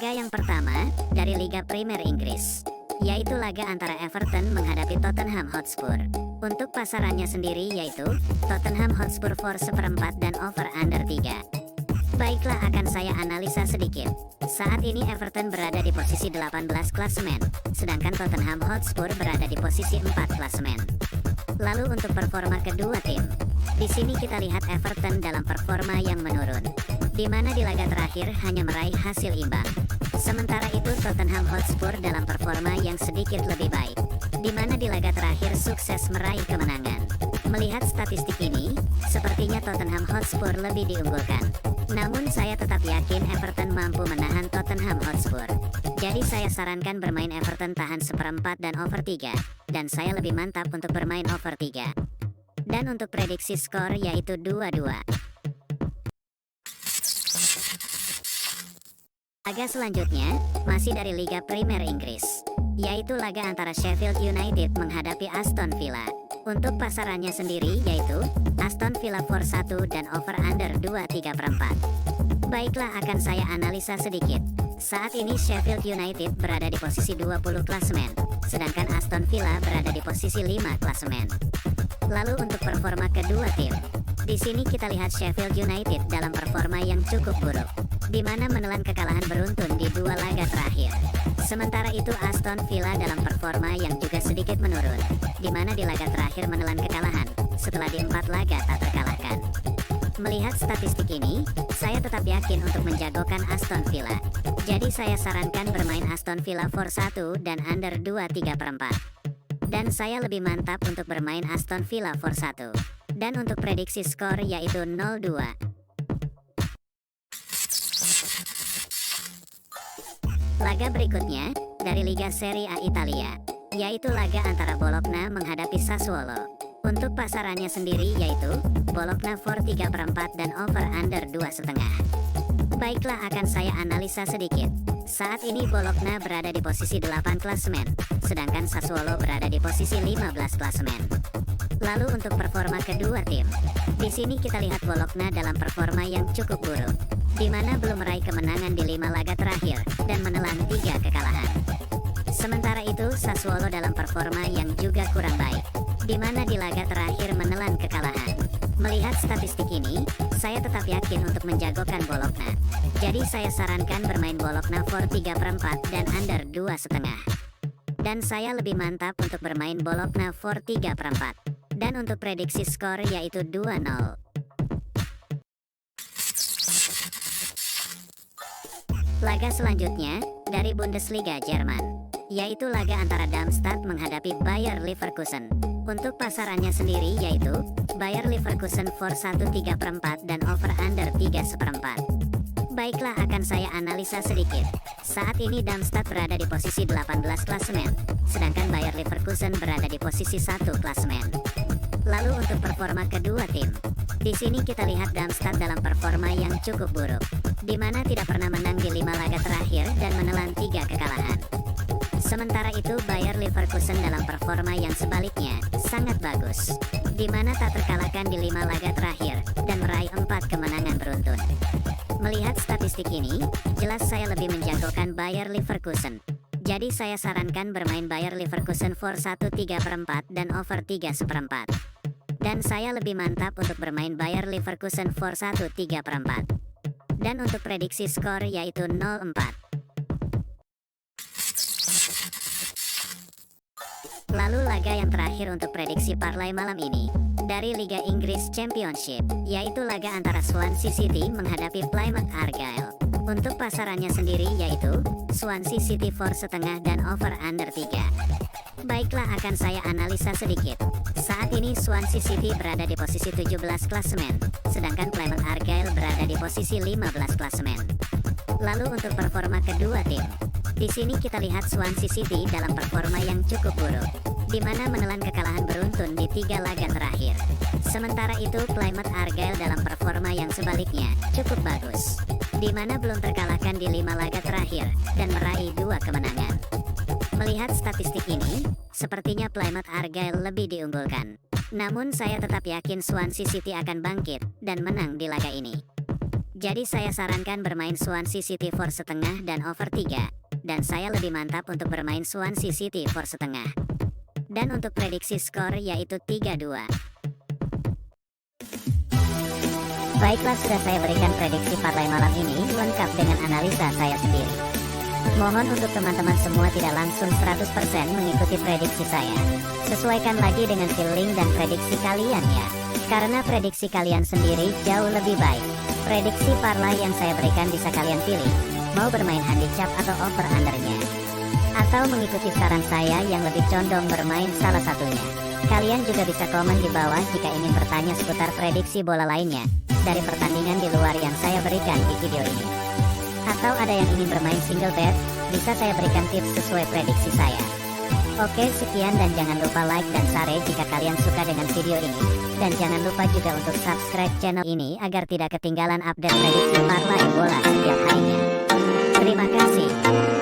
Laga yang pertama dari Liga Premier Inggris, yaitu laga antara Everton menghadapi Tottenham Hotspur. Untuk pasarannya sendiri yaitu Tottenham Hotspur for seperempat dan over under 3. Baiklah, akan saya analisa sedikit. Saat ini Everton berada di posisi 18 klasemen, sedangkan Tottenham Hotspur berada di posisi 4 klasemen. Lalu untuk performa kedua tim, di sini kita lihat Everton dalam performa yang menurun, di mana di laga terakhir hanya meraih hasil imbang. Sementara itu Tottenham Hotspur dalam performa yang sedikit lebih baik, di mana di laga terakhir sukses meraih kemenangan. Melihat statistik ini, sepertinya Tottenham Hotspur lebih diunggulkan. Namun saya tetap yakin Everton mampu menahan Tottenham Hotspur. Jadi saya sarankan bermain Everton tahan seperempat dan over 3, dan saya lebih mantap untuk bermain over 3. Dan untuk prediksi skor yaitu 2-2. Laga selanjutnya masih dari Liga Premier Inggris, yaitu laga antara Sheffield United menghadapi Aston Villa. Untuk pasarannya sendiri yaitu Aston Villa for 1 dan over under 2,3/4. Baiklah, akan saya analisa sedikit. Saat ini Sheffield United berada di posisi 20 klasemen, sedangkan Aston Villa berada di posisi 5 klasemen. Lalu untuk performa kedua tim, di sini kita lihat Sheffield United dalam performa yang cukup buruk, di mana menelan kekalahan beruntun di 2 laga terakhir. Sementara itu Aston Villa dalam performa yang juga sedikit menurun, di mana di laga terakhir menelan kekalahan, setelah di 4 laga tak terkalahkan. Melihat statistik ini, saya tetap yakin untuk menjagokan Aston Villa. Jadi saya sarankan bermain Aston Villa for 1 dan under 2,3/4. Dan saya lebih mantap untuk bermain Aston Villa for 1. Dan untuk prediksi skor yaitu 0-2. Laga berikutnya dari Liga Serie A Italia, yaitu laga antara Bologna menghadapi Sassuolo. Untuk pasarannya sendiri yaitu Bologna for 3/4 dan over under 2,5. Baiklah, akan saya analisa sedikit. Saat ini Bologna berada di posisi 8 klasemen, sedangkan Sassuolo berada di posisi 15 klasemen. Lalu untuk performa kedua tim, di sini kita lihat Bologna dalam performa yang cukup buruk, di mana belum meraih kemenangan di 5 laga terakhir dan menelan 3 kekalahan. Sementara itu Sassuolo dalam performa yang juga kurang baik, di mana di laga terakhir menelan kekalahan. Melihat statistik ini, saya tetap yakin untuk menjagokan Bologna. Jadi saya sarankan bermain Bologna for 3/4 dan under 2,5. Dan saya lebih mantap untuk bermain Bologna for 3/4. Dan untuk prediksi skor yaitu 2-0. Laga selanjutnya dari Bundesliga Jerman, yaitu laga antara Darmstadt menghadapi Bayer Leverkusen. Untuk pasarannya sendiri yaitu Bayer Leverkusen for 1,3/4 dan over under 3,1/4. Baiklah, akan saya analisa sedikit. Saat ini Darmstadt berada di posisi 18 klasemen, sedangkan Bayer Leverkusen berada di posisi 1 klasemen. Lalu untuk performa kedua tim, di sini kita lihat Darmstadt dalam performa yang cukup buruk, di mana tidak pernah menang di 5 laga terakhir dan menelan 3 kekalahan. Sementara itu Bayer Leverkusen dalam performa yang sebaliknya sangat bagus, di mana tak terkalahkan di 5 laga terakhir dan meraih 4 kemenangan beruntun. Melihat statistik ini, jelas saya lebih menjagokan Bayer Leverkusen. Jadi saya sarankan bermain Bayer Leverkusen for 1,3/4 dan over 3,1/4. Dan saya lebih mantap untuk bermain Bayer Leverkusen for 1,3/4. Dan untuk prediksi skor yaitu 0-4. Lalu laga yang terakhir untuk prediksi parlay malam ini dari Liga Inggris Championship, yaitu laga antara Swansea City menghadapi Plymouth Argyle. Untuk pasarannya sendiri yaitu Swansea City for setengah dan over under 3. Baiklah, akan saya analisa sedikit. Saat ini Swansea City berada di posisi 17 klasemen, sedangkan Plymouth Argyle berada di posisi 15 klasemen. Lalu untuk performa kedua tim, di sini kita lihat Swansea City dalam performa yang cukup buruk, di mana menelan kekalahan beruntun di 3 laga terakhir. Sementara itu Plymouth Argyle dalam performa yang sebaliknya cukup bagus, di mana belum terkalahkan di 5 laga terakhir dan meraih 2 kemenangan. Melihat statistik ini, sepertinya Plymouth Argyle lebih diunggulkan. Namun saya tetap yakin Swansea City akan bangkit dan menang di laga ini. Jadi saya sarankan bermain Swansea City for setengah dan over 3. Dan saya lebih mantap untuk bermain Swansea City for setengah. Dan untuk prediksi skor yaitu 3-2. Baiklah, sudah saya berikan prediksi parlay malam ini lengkap dengan analisa saya sendiri. Mohon untuk teman-teman semua tidak langsung 100% mengikuti prediksi saya. Sesuaikan lagi dengan feeling dan prediksi kalian ya. Karena prediksi kalian sendiri jauh lebih baik. Prediksi parlay yang saya berikan bisa kalian pilih, mau bermain handicap atau over undernya. Atau mengikuti saran saya yang lebih condong bermain salah satunya. Kalian juga bisa komen di bawah jika ingin bertanya seputar prediksi bola lainnya dari pertandingan di luar yang saya berikan di video ini. Atau ada yang ingin bermain single bet, bisa saya berikan tips sesuai prediksi saya. Oke, sekian dan jangan lupa like dan share jika kalian suka dengan video ini. Dan jangan lupa juga untuk subscribe channel ini agar tidak ketinggalan update prediksi parlay bola setiap harinya. Terima kasih.